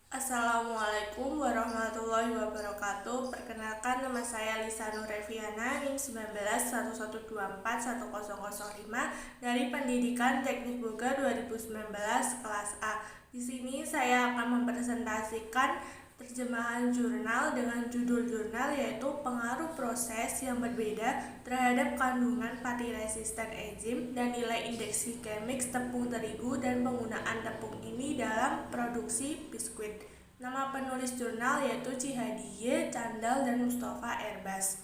Assalamualaikum warahmatullahi wabarakatuh. Perkenalkan, nama saya Lisa Nureviana, NIM 191112410005 dari Pendidikan Teknik Boga 2019 kelas A. Di sini saya akan mempresentasikan terjemahan jurnal dengan judul jurnal yaitu pengaruh proses yang berbeda terhadap kandungan pati resisten enzim dan nilai indeks glikemik tepung terigu dan penggunaan tepung ini dalam produksi biskuit. Nama penulis jurnal yaitu Cihadiyeh, Candal, dan Mustafa Erbas.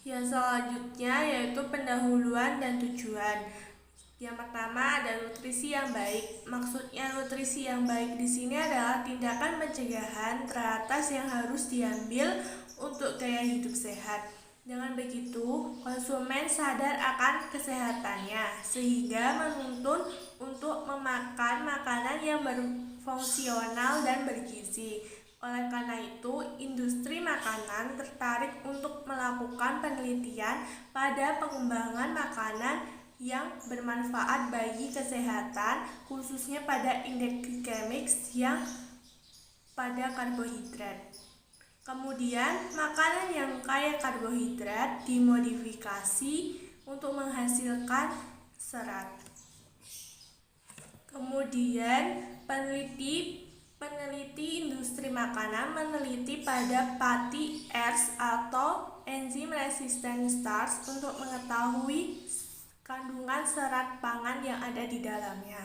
Yang selanjutnya yaitu pendahuluan dan tujuan. Yang pertama ada nutrisi yang baik. Maksudnya nutrisi yang baik di sini adalah tindakan pencegahan teratas yang harus diambil untuk gaya hidup sehat. Dengan begitu, konsumen sadar akan kesehatannya sehingga menuntun untuk memakan makanan yang berfungsional dan bergizi. Oleh karena itu, industri makanan tertarik untuk melakukan penelitian pada pengembangan makanan yang bermanfaat bagi kesehatan, khususnya pada indeks glikemik yang pada karbohidrat. Kemudian, makanan yang kaya karbohidrat dimodifikasi untuk menghasilkan serat. Kemudian, peneliti industri makanan meneliti pada pati ERS atau enzim resistant starch untuk mengetahui kandungan serat pangan yang ada di dalamnya.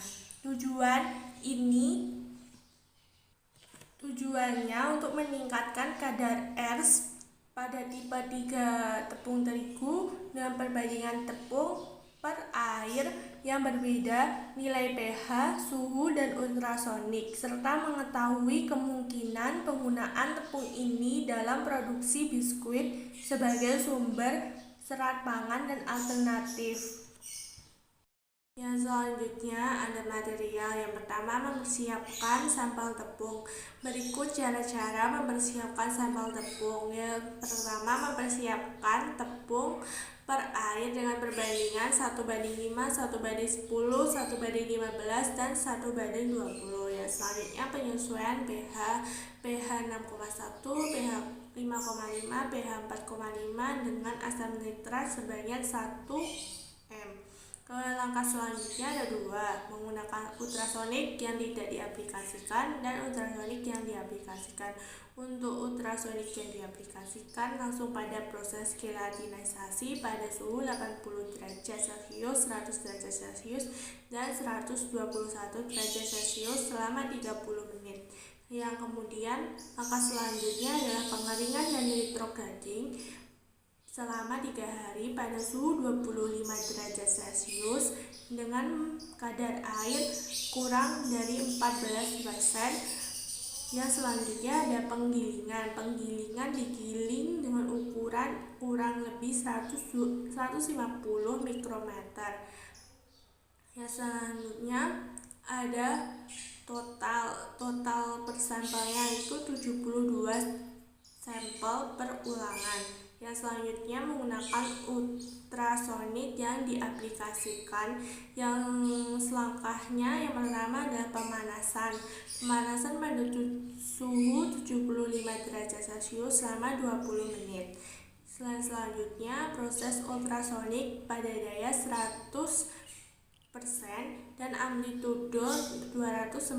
Tujuannya untuk meningkatkan kadar ERS pada tipe 3 tepung terigu dengan perbandingan tepung per air yang berbeda, nilai pH, suhu, dan ultrasonik, serta mengetahui kemungkinan penggunaan tepung ini dalam produksi biskuit sebagai sumber serat pangan dan alternatif. Yang selanjutnya ada material. Yang pertama, mempersiapkan sampel tepung. Berikut cara-cara mempersiapkan sampel tepung. Yang pertama, mempersiapkan tepung per air dengan perbandingan 1:5, 1:10, 1:15, dan 1:20. Yang selanjutnya, penyesuaian pH 6,1, pH 5,5, pH 4,5 dengan asam nitrat sebanyak 1 m. Langkah selanjutnya ada 2, menggunakan ultrasonik yang tidak diaplikasikan dan ultrasonik yang diaplikasikan. Untuk ultrasonik yang diaplikasikan langsung pada proses gelatinisasi pada suhu 80 derajat Celcius, 100 derajat Celcius, dan 121 derajat Celcius selama 30 menit. Yang kemudian langkah selanjutnya adalah pengeringan dan nitrogading selama 3 hari pada suhu 25 derajat Celcius dengan kadar air kurang dari 14%. Yang selanjutnya ada penggilingan. Penggilingan digiling dengan ukuran kurang lebih 150 mikrometer. Yang selanjutnya ada total persampelnya itu 72 sampel per ulangan. Yang selanjutnya menggunakan ultrasonik yang diaplikasikan. Yang selangkahnya yang pertama adalah pemanasan. Pemanasan pada suhu 75 derajat Celcius selama 20 menit. Selanjutnya proses ultrasonik pada daya 100% dan amplitudo 245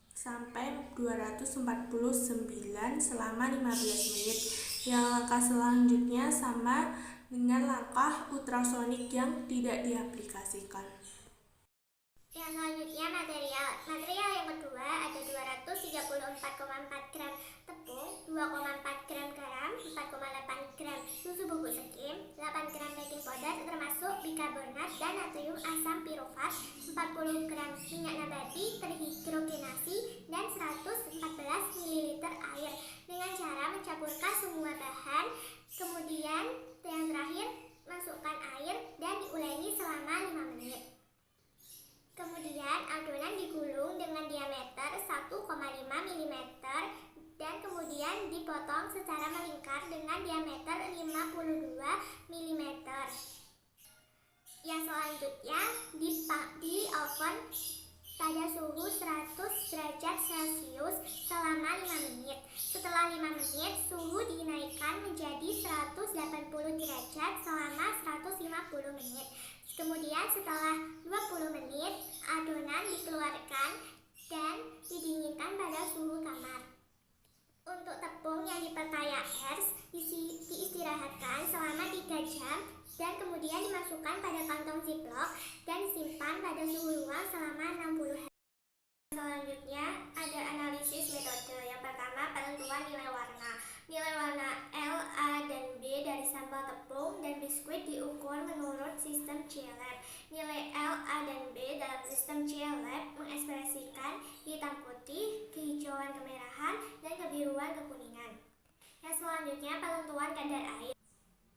sampai 249 selama 15 menit. Yang langkah selanjutnya sama dengan langkah ultrasonik yang tidak diaplikasikan. Yang selanjutnya material yang kedua ada 234,4 gram tepung, 2,4 gram garam, 4,8 gram susu bubuk skim, 8 gram baking powder termasuk bikarbonat dan natrium asam pirofos, 40 gram minyak nabati terhidrogenasi, dan 114 ml air. Dengan cara mencampurkan semua bahan, kemudian yang terakhir masukkan air dan diulangi selama 5 menit. Kemudian adonan digulung dengan diameter 1,5 mm dan kemudian dipotong secara melingkar dengan diameter 52 mm. Yang selanjutnya di oven pada suhu 100 derajat Celcius selama 5 menit. Setelah 5 menit, suhu dinaikkan menjadi 180 derajat selama 150 menit. Kemudian setelah 20 menit, adonan dikeluarkan dan didinginkan pada suhu kamar. Untuk tepung yang diperkaya ers, diistirahatkan selama 3 jam dan kemudian dimasukkan pada kantong ziplock dan disimpan pada suhu ruang selama 60 hari. Selanjutnya ada analisis metode. Yang pertama, penentuan nilai warna. Nilai warna L, A, dan B dari sampel tepung dan biskuit diukur menurut sistem CLab. Nilai L, A, dan B dalam sistem CLab mengekspresikan hitam putih, kehijauan kemerahan, dan kebiruan kekuningan. Yang selanjutnya, penentuan kadar air.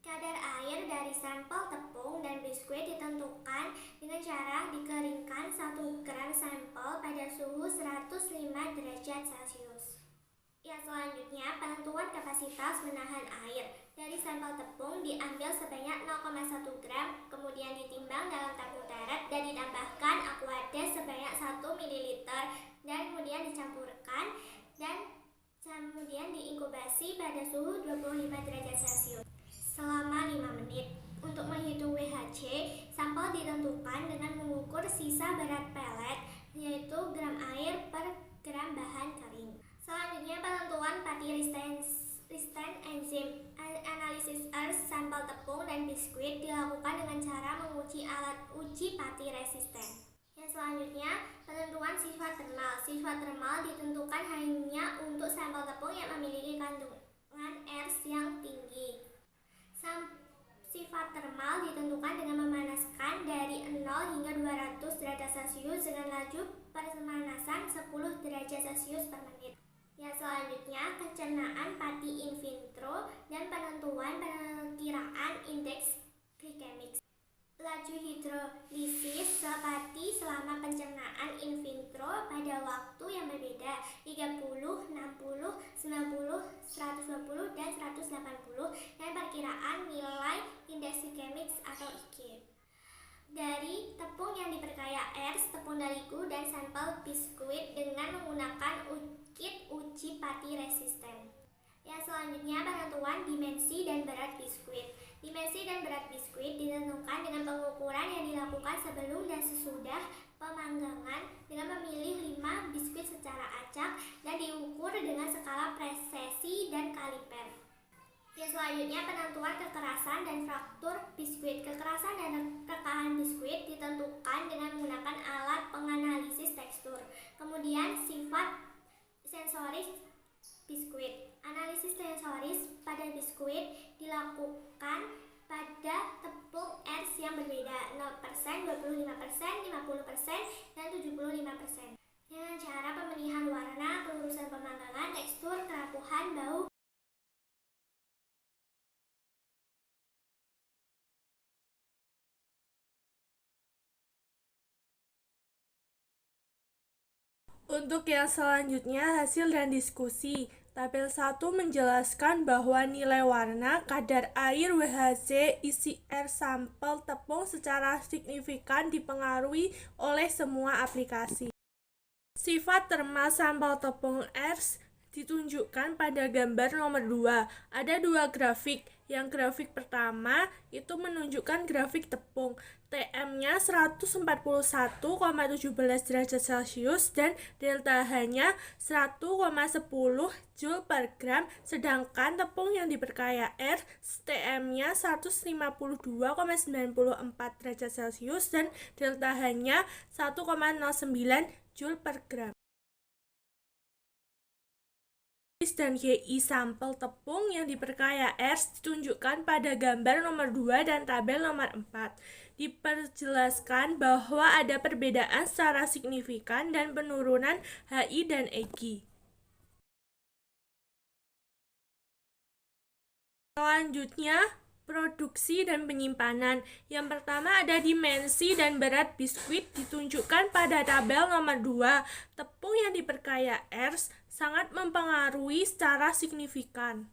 Kadar air dari sampel tepung dan biskuit ditentukan dengan cara dikeringkan 1 gram sampel pada suhu 105 derajat Celcius. Yang selanjutnya, penentuan kapasitas menahan air. Dari sampel tepung diambil sebanyak 0,1 gram, kemudian ditimbang dalam tabung teret dan ditambahkan aquades sebanyak 1 ml dan kemudian dicampurkan dan kemudian diinkubasi pada suhu 25 derajat Celcius selama 5 menit. Untuk menghitung WHC, sampel ditentukan dengan mengukur sisa berat pelet, yaitu gram air per gram bahan kering. Selanjutnya, penentuan pati resisten enzim. Analisis ers sampel tepung dan biskuit dilakukan dengan cara menguji alat uji pati resisten. Yang selanjutnya, penentuan sifat termal. Sifat termal ditentukan hanya untuk sampel tepung yang memiliki kandungan ers yang tinggi. Sifat termal ditentukan dengan memanaskan dari 0 hingga 200 derajat Celcius dengan laju pemanasan 10 derajat Celcius per menit. Yang selanjutnya, pencernaan pati in vitro dan penentuan perkiraan indeks glikemik. Laju hidrolisis sel pati selama pencernaan in vitro pada waktu yang berbeda 30, 60, 90, 120, dan 180 dan perkiraan nilai indeks glikemik atau IG. Dari tepung yang diperkaya ers, tepung terigu, dan sampel biskuit dengan menggunakan kit uji pati resisten. Yang selanjutnya, penentuan dimensi dan berat biskuit. Dimensi dan berat biskuit ditentukan dengan pengukuran yang dilakukan sebelum dan sesudah pemanggangan dengan memilih 5 biskuit secara acak dan diukur dengan skala presesi dan kaliper. Yang selanjutnya, penentuan kekerasan dan fraktur biskuit. Kekerasan dan rekahan biskuit ditentukan dengan menggunakan alat penganalisis tekstur. Kemudian, sifat sensoris biskuit. Analisis sensoris pada biskuit dilakukan pada tepung ers yang berbeda 0%, 25%, 50%, dan 75%. Dengan cara pemilihan warna, pelurusan pemanggangan, tekstur, kerapuhan, bau. Untuk yang selanjutnya, hasil dan diskusi. Tabel 1 menjelaskan bahwa nilai warna, kadar air, WHC, isi ers sampel tepung secara signifikan dipengaruhi oleh semua aplikasi. Sifat termal sampel tepung ers ditunjukkan pada gambar nomor 2. Ada 2 grafik. Yang grafik pertama itu menunjukkan grafik tepung. TM-nya 141,17 derajat Celcius dan delta H-nya 1,10 Joule per gram, sedangkan tepung yang diperkaya ers TM-nya 152,94 derajat Celcius dan delta H-nya 1,09 Joule per gram. Dan GI sampel tepung yang diperkaya ers ditunjukkan pada gambar nomor 2 dan tabel nomor 4. Diperjelaskan bahwa ada perbedaan secara signifikan dan penurunan HI dan EG. Selanjutnya, produksi dan penyimpanan. Yang pertama ada dimensi dan berat biskuit ditunjukkan pada tabel nomor 2. Tepung yang diperkaya ers sangat mempengaruhi secara signifikan.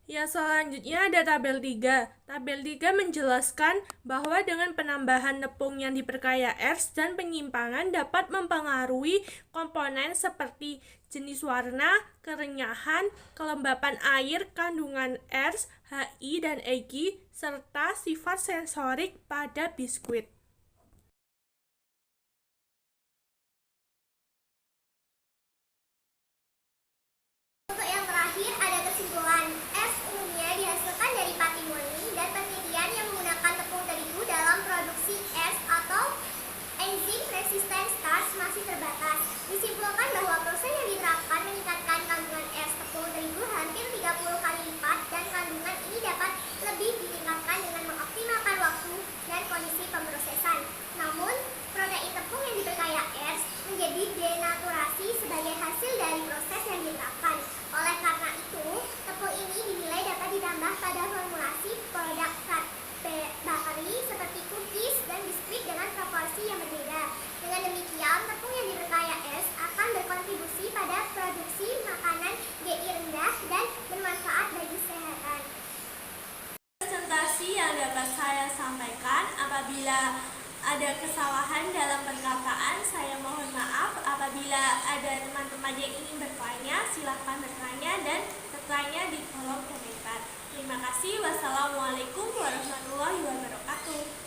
Ya, selanjutnya ada tabel 3. Tabel 3 menjelaskan bahwa dengan penambahan tepung yang diperkaya Ers dan penyimpangan dapat mempengaruhi komponen seperti jenis warna, kerenyahan, kelembapan air, kandungan Ers, HI, dan EG, serta sifat sensorik pada biskuit. Untuk yang terakhir ada kesimpulan. Es umumnya dihasilkan dari patimoni dan penelitian yang menggunakan tepung terigu dalam produksi es atau enzim resisten starch masih terbatas. Disimpulkan bahwa proses yang diterapkan meningkatkan kandungan es tepung terigu hampir 30 kali lipat dan kandungan ini dapat lebih ditingkatkan dengan mengoptimalkan waktu dan kondisi pemrosesan. Namun, protein tepung yang diperkaya es menjadi denaturasi sebagai hasil dari proses yang diterapkan. Oleh karena itu, tepung ini dinilai dapat ditambah pada formulasi produk bakery seperti cookies dan biskuit dengan proporsi yang berbeda. Dengan demikian, tepung yang diperkaya es akan berkontribusi pada produksi makanan GI rendah dan bermanfaat bagi kesehatan. Presentasi yang dapat saya sampaikan, apabila ada kesalahan dalam perkataan, saya mohon maaf. Apabila ada teman-teman yang ingin bertanya, silakan bertanya dan bertanya di kolom komentar. Terima kasih. Wassalamualaikum warahmatullahi wabarakatuh.